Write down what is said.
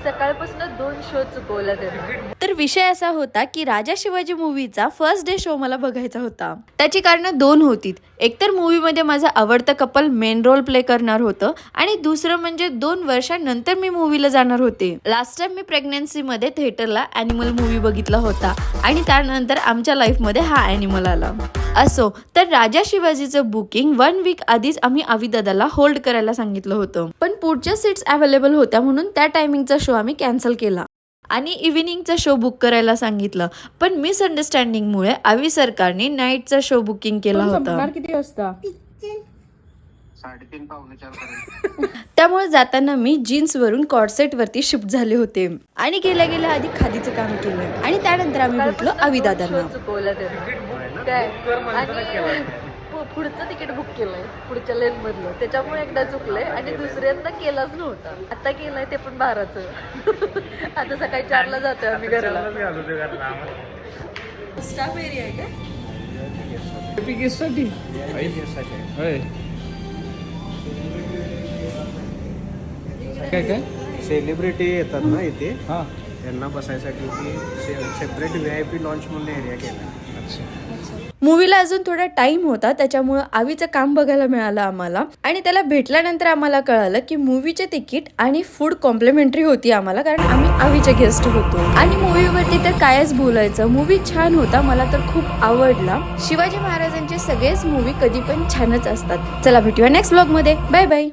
सकाळपासून 2 शो चुकवला त्याने. तर विषय असा होता की राजा शिवाजी मूवीचा फर्स्ट डे शो मला बघायचा होता. त्याची कारण दोन होती. एकतर मूवीमध्ये माझं आवडतं कपल मेन रोल प्ले करणार होतं आणि दुसरं म्हणजे 2 वर्षांनंतर मी मूवीला जाणार होते. लास्ट टाइम मी प्रेग्नन्सीमध्ये थिएटरला ॲनिमल मूवी बघितला होता आणि त्यानंतर आमच्या लाईफमध्ये हा ॲनिमल आला. असो तर राजा शिवाजीचं बुकिंग 1 वीक आधीच आम्ही आविदादाला होल्ड करायला सांगितलं होतं, पण पुढच्या सीट्स अवेलेबल होत्या म्हणून त्या टायमिंगचा शो आम्ही कॅन्सल केला आणि इव्हिनिंगचा शो बुक करायला सांगितलं. पण मिसअंडरस्टँडिंगमुळे आवी सरकारने नाईटचा शो बुकिंग केला होता. किती वाजता? 3:30 पावणे 4 पर्यंत. त्यामुळे जाताना मी जीन्स वरून कॉर्सेट वरती शिफ्ट झाले होते आणि गेल्या गेल्या आधी खादीचं काम केलं आणि त्यानंतर आम्ही भेटलो आविदादांना. चुकवला त्याने काय आणि पुढचं तिकीट बुक केलंय पुढच्या लेन मधलं, त्याच्यामुळे एकदा चुकलंय आणि दुसऱ्यांदा केलाच नव्हता. आता केलंय ते पण 12चं. आता सकाळी 4ला जातोय आम्ही घराला. स्टाफ एरिया आहे काय सेलिब्रिटी येतात ना इथे, त्यांना बसायसाठी सेपरेट VIP लॉन्च म्हणून एरिया केला. मूवीला अजून थोडा टाइम होता त्याच्यामुळे आवीचं काम बघायला मिळालं आम्हाला आणि त्याला भेटल्यानंतर आम्हाला कळालं की मूवीचे तिकीट आणि फूड कॉम्प्लिमेंटरी होती आम्हाला, कारण आम्ही आवीचे गेस्ट होतो. आणि मूवीवरती तर कायच बोलायचं, मूवी छान होता, मला तर खूप आवडला. शिवाजी महाराजांचे सगळेच मूवी कधी पण छानच असतात. चला भेटूया नेक्स्ट व्लॉग मध्ये. Bye bye.